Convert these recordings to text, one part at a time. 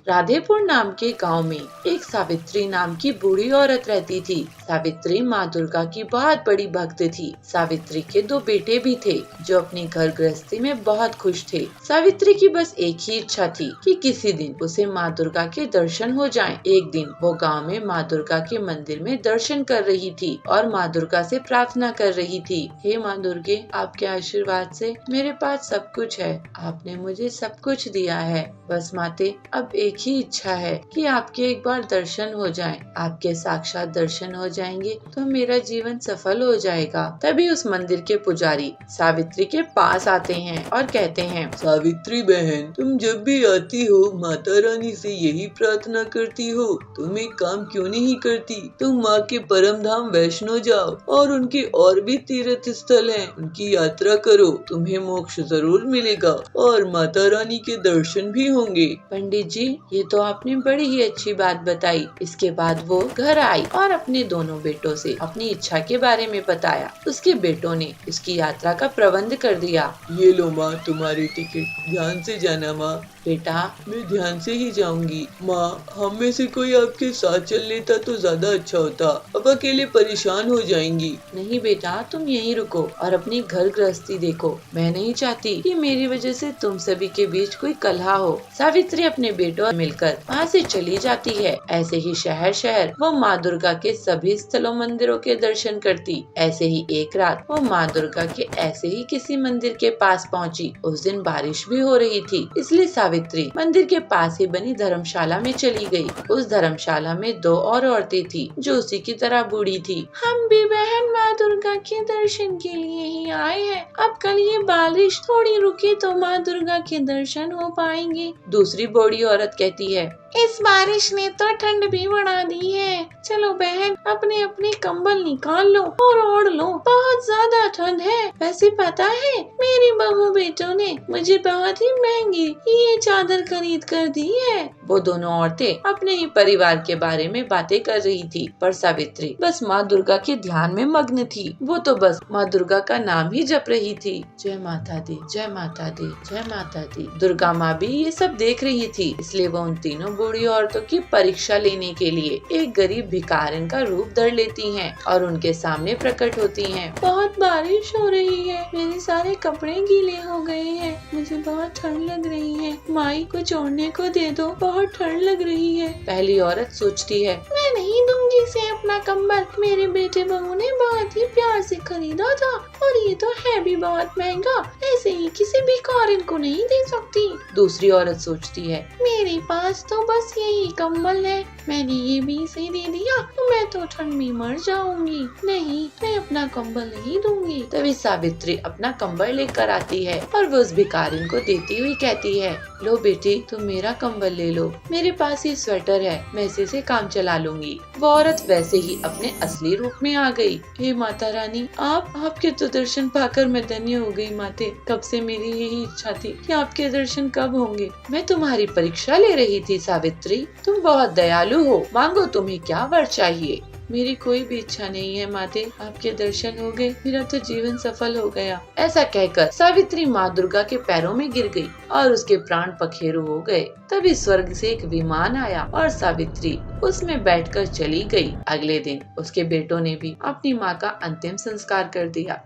राधेपुर नाम के गांव में एक सावित्री नाम की बूढ़ी औरत रहती थी। सावित्री माँ दुर्गा की बहुत बड़ी भक्त थी। सावित्री के 2 बेटे भी थे जो अपनी घर गृहस्थी में बहुत खुश थे। सावित्री की बस एक ही इच्छा थी कि किसी दिन उसे माँ दुर्गा के दर्शन हो जाएं। एक दिन वो गांव में माँ दुर्गा के मंदिर में दर्शन कर रही थी और माँ दुर्गा से प्रार्थना कर रही थी, हे माँ दुर्गे, आपके आशीर्वाद से मेरे पास सब कुछ है। आपने मुझे सब कुछ दिया है। बस माते, अब एक ही इच्छा है कि आपके एक बार दर्शन हो जाएं। आपके साक्षात दर्शन हो जाएंगे तो मेरा जीवन सफल हो जाएगा। तभी उस मंदिर के पुजारी सावित्री के पास आते हैं और कहते हैं, सावित्री बहन, तुम जब भी आती हो माता रानी से यही प्रार्थना करती हो। तुम एक काम क्यों नहीं करती? तुम माँ के परम धाम वैष्णो जाओ और उनके और भी तीर्थ स्थल हैं, उनकी यात्रा करो। तुम्हें मोक्ष जरूर मिलेगा और माता रानी के दर्शन भी होंगे। पंडित जी, ये तो आपने बड़ी ही अच्छी बात बताई। इसके बाद वो घर आई और अपने दोनों बेटों से अपनी इच्छा के बारे में बताया। उसके बेटों ने उसकी यात्रा का प्रबंध कर दिया। ये लो माँ, तुम्हारी टिकट। ध्यान से जाना माँ। बेटा, मैं ध्यान से ही जाऊंगी। माँ, हम में से कोई आपके साथ चल लेता तो ज्यादा अच्छा होता। अब अकेले परेशान हो जाएंगी। नहीं बेटा, तुम यहीं रुको और अपनी घर गृहस्थी देखो। मैं नहीं चाहती कि मेरी वजह से तुम सभी के बीच कोई कलह हो। सावित्री अपने बेटों मिलकर वहाँ से चली जाती है। ऐसे ही शहर शहर वो माँ दुर्गा के सभी स्थलों मंदिरों के दर्शन करती। ऐसे ही एक रात वो माँ दुर्गा के ऐसे ही किसी मंदिर के पास पहुँची। उस दिन बारिश भी हो रही थी, इसलिए सावित्री मंदिर के पास ही बनी धर्मशाला में चली गई। उस धर्मशाला में 2 और औरतें थी जो उसी की तरह बूढ़ी थी। हम भी बहन माँ दुर्गा के दर्शन के लिए ही आए हैं। अब कल ये बारिश थोड़ी रुके तो माँ दुर्गा के दर्शन हो पाएंगे। दूसरी बूढ़ी औरत कहती है, इस बारिश ने तो ठंड भी बढ़ा दी है। चलो बहन, अपने अपने कंबल निकाल लो और ओढ़ लो, बहुत ज्यादा ठंड है। वैसे पता है, मेरी बहू बेटों ने मुझे बहुत ही महंगी ये चादर खरीद कर दी है। वो दोनों औरतें अपने ही परिवार के बारे में बातें कर रही थी, पर सावित्री बस माँ दुर्गा के ध्यान में मग्न थी। वो तो बस माँ दुर्गा का नाम ही जप रही थी, जय माता दी, जय माता दी, जय माता दी। दुर्गा माँ भी ये सब देख रही थी, इसलिए वो उन तीनों बूढ़ी औरतों की परीक्षा लेने के लिए एक गरीब भिखारिन का रूप धर लेती हैं और उनके सामने प्रकट होती हैं। बहुत बारिश हो रही है, मेरे सारे कपड़े गीले हो गए हैं, मुझे बहुत ठंड लग रही है। माई, कुछ ओढ़ने को दे दो, बहुत ठंड लग रही है। पहली औरत सोचती है, मैं नहीं दूंगी इसे अपना कंबल। मेरे बेटे बहू ने बहुत ही प्यार से खरीदा था और ये तो है भी बहुत महंगा, ऐसे ही किसी भिखारिन को नहीं दे सकती। दूसरी औरत सोचती है, मेरे पास तो बस यही कंबल है, मैंने ये भी इसे दे दिया तो मैं तो ठंड में मर जाऊंगी। नहीं, मैं अपना कंबल नहीं दूंगी। तभी सावित्री अपना कंबल लेकर आती है और वो उस भिखारिन को देती हुई कहती है, लो बेटी, तुम मेरा कंबल ले लो, मेरे पास ये स्वेटर है, मैं इसी से काम चला लूंगी। वो औरत वैसे ही अपने असली रूप में आ गई। हे माता रानी, आपके तो दर्शन पाकर मैं धन्य हो गई माते। कब से मेरी यही इच्छा थी कि आपके दर्शन कब होंगे। मैं तुम्हारी परीक्षा ले रही थी सावित्री, तुम बहुत दयालु हो, मांगो तुम्हें क्या वर चाहिए। मेरी कोई भी इच्छा नहीं है माते, आपके दर्शन हो गए, मेरा तो जीवन सफल हो गया। ऐसा कहकर सावित्री माँ दुर्गा के पैरों में गिर गई और उसके प्राण पखेरु हो गए। तभी स्वर्ग से एक विमान आया और सावित्री उसमें बैठकर चली गई। अगले दिन उसके बेटों ने भी अपनी माँ का अंतिम संस्कार कर दिया।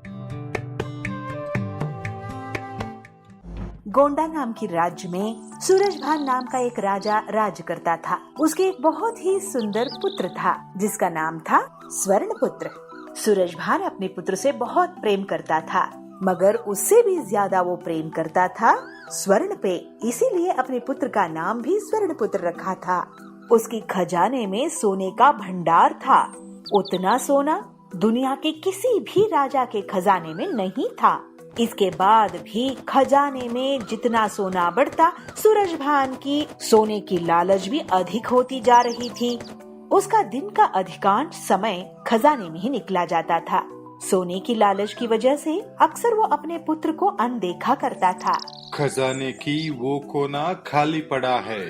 गोंडा नाम की राज्य में सूरजभान नाम का एक राजा राज करता था। उसके एक बहुत ही सुंदर पुत्र था जिसका नाम था स्वर्णपुत्र। सूरजभान अपने पुत्र से बहुत प्रेम करता था, मगर उससे भी ज्यादा वो प्रेम करता था स्वर्ण पे, इसीलिए अपने पुत्र का नाम भी स्वर्णपुत्र रखा था। उसकी खजाने में सोने का भंडार था। उतना सोना दुनिया के किसी भी राजा के खजाने में नहीं था। इसके बाद भी खजाने में जितना सोना बढ़ता, सूरजभान की सोने की लालच भी अधिक होती जा रही थी। उसका दिन का अधिकांश समय खजाने में ही निकला जाता था। सोने की लालच की वजह से अक्सर वो अपने पुत्र को अनदेखा करता था। खजाने की वो कोना खाली पड़ा है,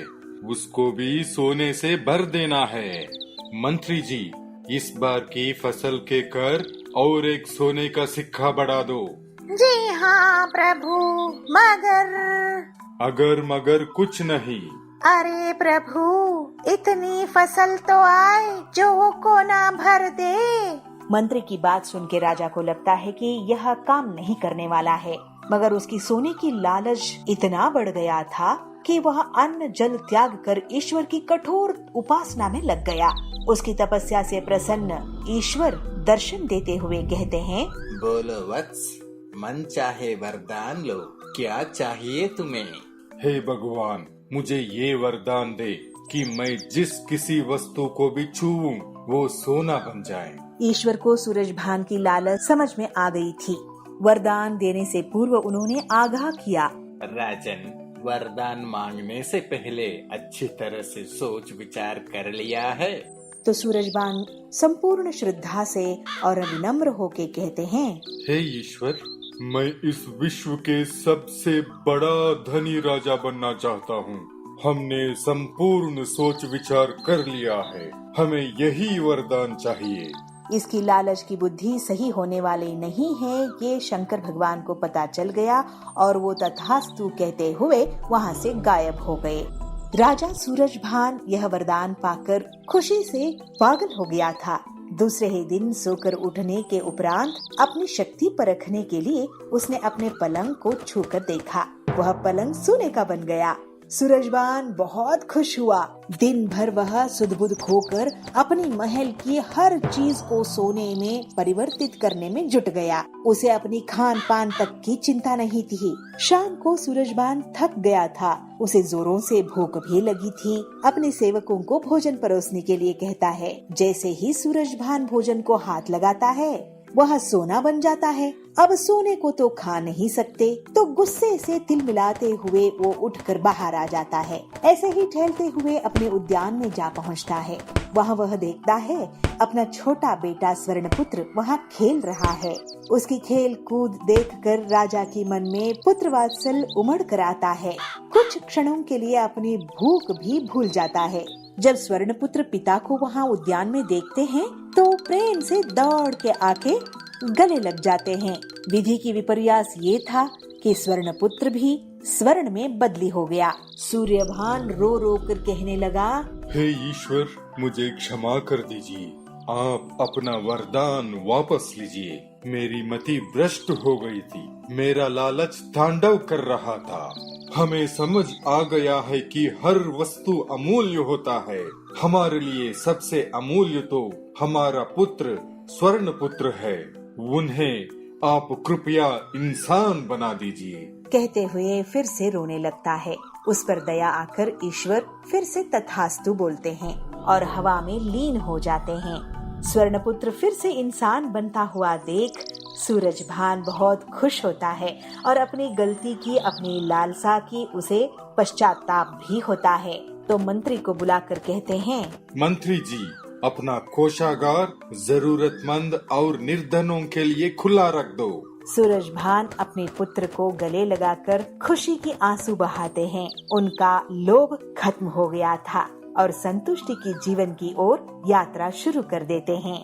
उसको भी सोने से भर देना है। मंत्री जी, इस बार की फसल के कर और एक सोने का सिक्का बढ़ा दो। जी हाँ प्रभु, मगर अगर मगर कुछ नहीं, अरे प्रभु, इतनी फसल तो आए जो वो कोना भर दे। मंत्री की बात सुन के राजा को लगता है कि यह काम नहीं करने वाला है, मगर उसकी सोने की लालच इतना बढ़ गया था कि वह अन्न जल त्याग कर ईश्वर की कठोर उपासना में लग गया। उसकी तपस्या से प्रसन्न ईश्वर दर्शन देते हुए कहते हैं, बोलो वत्स, मन चाहे वरदान लो, क्या चाहिए तुम्हें? हे भगवान, मुझे ये वरदान दे कि मैं जिस किसी वस्तु को भी छूऊं वो सोना बन जाए। ईश्वर को सूरजभान की लालच समझ में आ गई थी। वरदान देने से पूर्व उन्होंने आगाह किया, राजन, वरदान मांगने से पहले अच्छी तरह से सोच विचार कर लिया है? तो सूरजभान संपूर्ण श्रद्धा से और विनम्र होके कहते हैं, हे ईश्वर, मैं इस विश्व के सबसे बड़ा धनी राजा बनना चाहता हूँ। हमने संपूर्ण सोच विचार कर लिया है, हमें यही वरदान चाहिए। इसकी लालच की बुद्धि सही होने वाली नहीं है, ये शंकर भगवान को पता चल गया और वो तथास्तु कहते हुए वहाँ से गायब हो गए। राजा सूरजभान यह वरदान पाकर खुशी से पागल हो गया था। दूसरे ही दिन सोकर उठने के उपरांत अपनी शक्ति परखने के लिए उसने अपने पलंग को छूकर देखा। वह पलंग सोने का बन गया। सूरजभान बहुत खुश हुआ। दिन भर वह सुध-बुध खोकर अपनी महल की हर चीज को सोने में परिवर्तित करने में जुट गया। उसे अपनी खान पान तक की चिंता नहीं थी। शाम को सूरजभान थक गया था, उसे जोरों से भूख भी लगी थी। अपने सेवकों को भोजन परोसने के लिए कहता है। जैसे ही सूरजभान भोजन को हाथ लगाता है वह सोना बन जाता है। अब सोने को तो खा नहीं सकते, तो गुस्से से तिलमिलाते हुए वो उठकर बाहर आ जाता है। ऐसे ही टहलते हुए अपने उद्यान में जा पहुंचता है। वहाँ वह देखता है अपना छोटा बेटा स्वर्णपुत्र वहाँ खेल रहा है। उसकी खेल कूद देखकर राजा की मन में पुत्र वात्सल उमड़ कर आता है। कुछ क्षणों के लिए अपनी भूख भी भूल जाता है। जब स्वर्णपुत्र पिता को वहाँ उद्यान में देखते हैं तो प्रेम से दौड़ के आके गले लग जाते हैं। विधि की विपर्यास ये था कि स्वर्णपुत्र भी स्वर्ण में बदली हो गया। सूर्यभान रो रो कर कहने लगा, हे ईश्वर, मुझे क्षमा कर दीजिए, आप अपना वरदान वापस लीजिए। मेरी मति भ्रष्ट हो गई थी, मेरा लालच तांडव कर रहा था। हमें समझ आ गया है कि हर वस्तु अमूल्य होता है। हमारे लिए सबसे अमूल्य तो हमारा पुत्र स्वर्ण पुत्र है। उन्हें आप कृपया इंसान बना दीजिए। कहते हुए फिर से रोने लगता है। उस पर दया आकर ईश्वर फिर से तथास्तु बोलते हैं और हवा में लीन हो जाते हैं। स्वर्णपुत्र फिर से इंसान बनता हुआ देख सूरजभान बहुत खुश होता है और अपनी गलती की, अपनी लालसा की उसे पश्चाताप भी होता है। तो मंत्री को बुलाकर कहते हैं, मंत्री जी, अपना कोषागार जरूरतमंद और निर्धनों के लिए खुला रख दो। सूरजभान अपने पुत्र को गले लगाकर खुशी की आंसू बहाते हैं। उनका लोभ खत्म हो गया था और संतुष्टि की जीवन की ओर यात्रा शुरू कर देते हैं।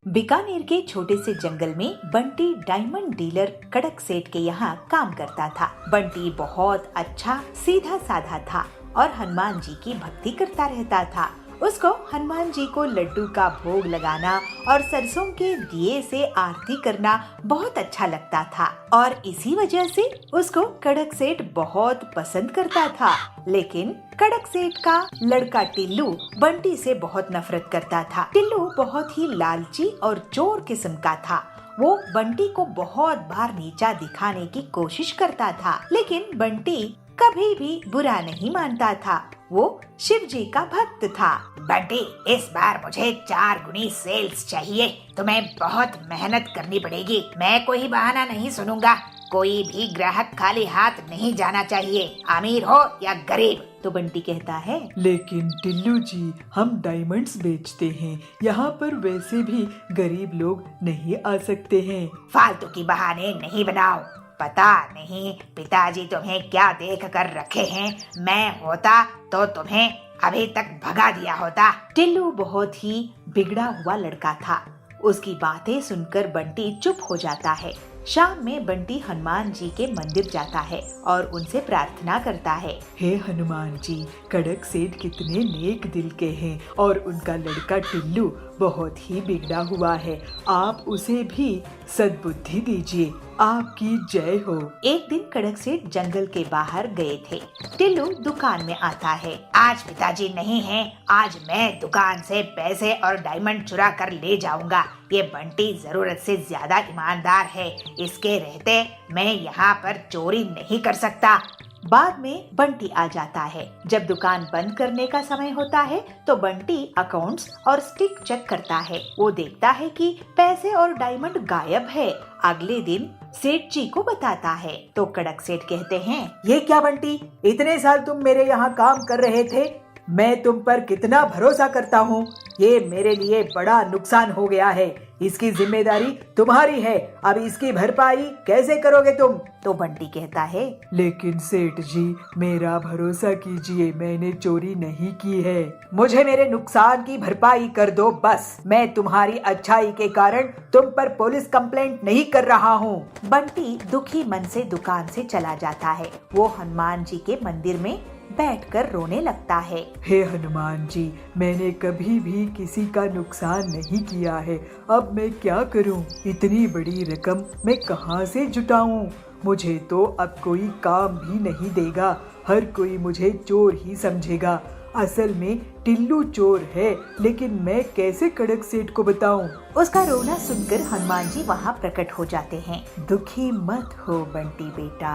बीकानेर के छोटे से जंगल में बंटी डायमंड डीलर कड़क सेठ के यहाँ काम करता था। बंटी बहुत अच्छा सीधा साधा था और हनुमान जी की भक्ति करता रहता था। उसको हनुमान जी को लड्डू का भोग लगाना और सरसों के दिए से आरती करना बहुत अच्छा लगता था और इसी वजह से उसको कड़क सेठ बहुत पसंद करता था। लेकिन कड़क सेठ का लड़का टिल्लू बंटी से बहुत नफरत करता था। टिल्लू बहुत ही लालची और चोर किस्म का था। वो बंटी को बहुत बार नीचा दिखाने की कोशिश करता था, लेकिन बंटी कभी भी बुरा नहीं मानता था। वो शिव जी का भक्त था। बंटी, इस बार मुझे 4 गुनी सेल्स चाहिए। तुम्हें बहुत मेहनत करनी पड़ेगी। मैं कोई बहाना नहीं सुनूंगा। कोई भी ग्राहक खाली हाथ नहीं जाना चाहिए, अमीर हो या गरीब। तो बंटी कहता है, लेकिन टिल्लू जी, हम डायमंड्स बेचते हैं, यहाँ पर वैसे भी गरीब लोग नहीं आ सकते हैं। फालतू की बहाने नहीं बनाओ। पता नहीं पिताजी तुम्हें क्या देख कर रखे हैं। मैं होता तो तुम्हें अभी तक भगा दिया होता। टिल्लू बहुत ही बिगड़ा हुआ लड़का था। उसकी बातें सुनकर बंटी चुप हो जाता है। शाम में बंटी हनुमान जी के मंदिर जाता है और उनसे प्रार्थना करता है। हे हनुमान जी, कड़क सेठ कितने नेक दिल के हैं और उनका लड़का टिल्लू बहुत ही बिगड़ा हुआ है। आप उसे भी सद्बुद्धि दीजिए। आपकी जय हो। एक दिन कड़क सेठ जंगल के बाहर गए थे। टिल्लू दुकान में आता है। आज पिताजी नहीं हैं, आज मैं दुकान से पैसे और डायमंड चुरा कर ले जाऊंगा। ये बंटी जरूरत से ज्यादा ईमानदार है, इसके रहते मैं यहाँ पर चोरी नहीं कर सकता। बाद में बंटी आ जाता है। जब दुकान बंद करने का समय होता है तो बंटी अकाउंट्स और स्टिक चेक करता है। वो देखता है कि पैसे और डायमंड गायब है। अगले दिन सेठ जी को बताता है तो कड़क सेठ कहते हैं, ये क्या बंटी, इतने साल तुम मेरे यहाँ काम कर रहे थे, मैं तुम पर कितना भरोसा करता हूँ। ये मेरे लिए बड़ा नुकसान हो गया है, इसकी जिम्मेदारी तुम्हारी है। अब इसकी भरपाई कैसे करोगे तुम? तो बंटी कहता है, लेकिन सेठ जी, मेरा भरोसा कीजिए, मैंने चोरी नहीं की है। मुझे मेरे नुकसान की भरपाई कर दो बस। मैं तुम्हारी अच्छाई के कारण तुम पर पुलिस कंप्लेंट नहीं कर रहा हूँ। बंटी दुखी मन से दुकान से चला जाता है। वो हनुमान जी के मंदिर में बैठकर रोने लगता है। हे हनुमान जी, मैंने कभी भी किसी का नुकसान नहीं किया है। अब मैं क्या करूं? इतनी बड़ी रकम मैं कहां से जुटाऊं? मुझे तो अब कोई काम भी नहीं देगा। हर कोई मुझे चोर ही समझेगा। असल में टिल्लू चोर है, लेकिन मैं कैसे कड़क सेठ को बताऊं? उसका रोना सुनकर हनुमान जी वहाँ प्रकट हो जाते हैं। दुखी मत हो बंटी बेटा,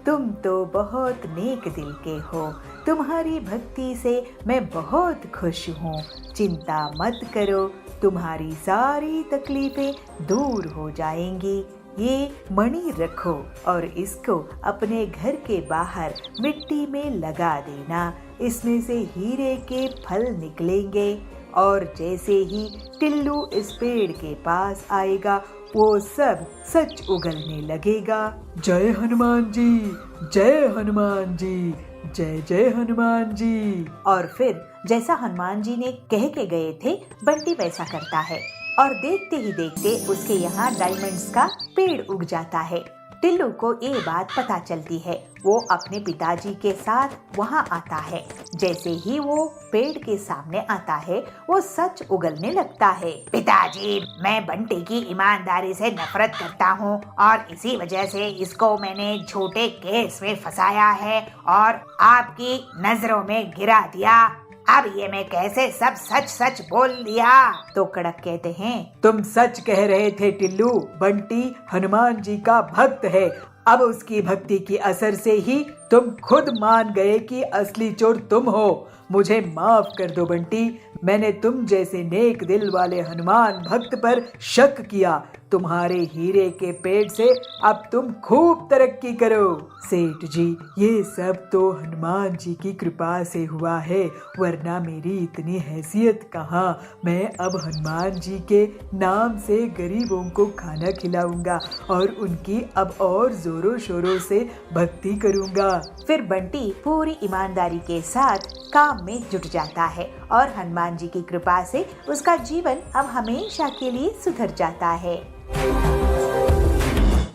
तुम तो बहुत नेक दिल के हो। तुम्हारी भक्ति से मैं बहुत खुश हूँ। चिंता मत करो, तुम्हारी सारी तकलीफें दूर हो जाएंगी। ये मणि रखो और इसको अपने घर के बाहर मिट्टी में लगा देना। इसमें से हीरे के फल निकलेंगे और जैसे ही टिल्लू इस पेड़ के पास आएगा वो सब सच उगलने लगेगा। जय हनुमान जी, जय हनुमान जी, जय जय हनुमान जी। और फिर जैसा हनुमान जी ने कह के गए थे, बंटी वैसा करता है और देखते ही देखते उसके यहाँ डायमंड्स का पेड़ उग जाता है। टिल्लू को ये बात पता चलती है। वो अपने पिताजी के साथ वहाँ आता है। जैसे ही वो पेड़ के सामने आता है, वो सच उगलने लगता है। पिताजी, मैं बंटी की ईमानदारी से नफरत करता हूँ और इसी वजह से इसको मैंने झूठे केस में फंसाया है और आपकी नजरों में गिरा दिया। अब ये मैं कैसे सब सच सच बोल दिया? तो कड़क कहते हैं, तुम सच कह रहे थे टिल्लू। बंटी हनुमान जी का भक्त है। अब उसकी भक्ति की असर से ही तुम खुद मान गए कि असली चोर तुम हो। मुझे माफ कर दो बंटी, मैंने तुम जैसे नेक दिल वाले हनुमान भक्त पर शक किया। तुम्हारे हीरे के पेड़ से अब तुम खूब तरक्की करो। सेठ जी, ये सब तो हनुमान जी की कृपा से हुआ है, वरना मेरी इतनी हैसियत कहाँ। मैं अब हनुमान जी के नाम से गरीबों को खाना खिलाऊंगा और उनकी अब और जोरों शोरों से भक्ति करूंगा। फिर बंटी पूरी ईमानदारी के साथ काम में जुट जाता है और हनुमान जी की कृपा से उसका जीवन अब हमेशा के लिए सुधर जाता है।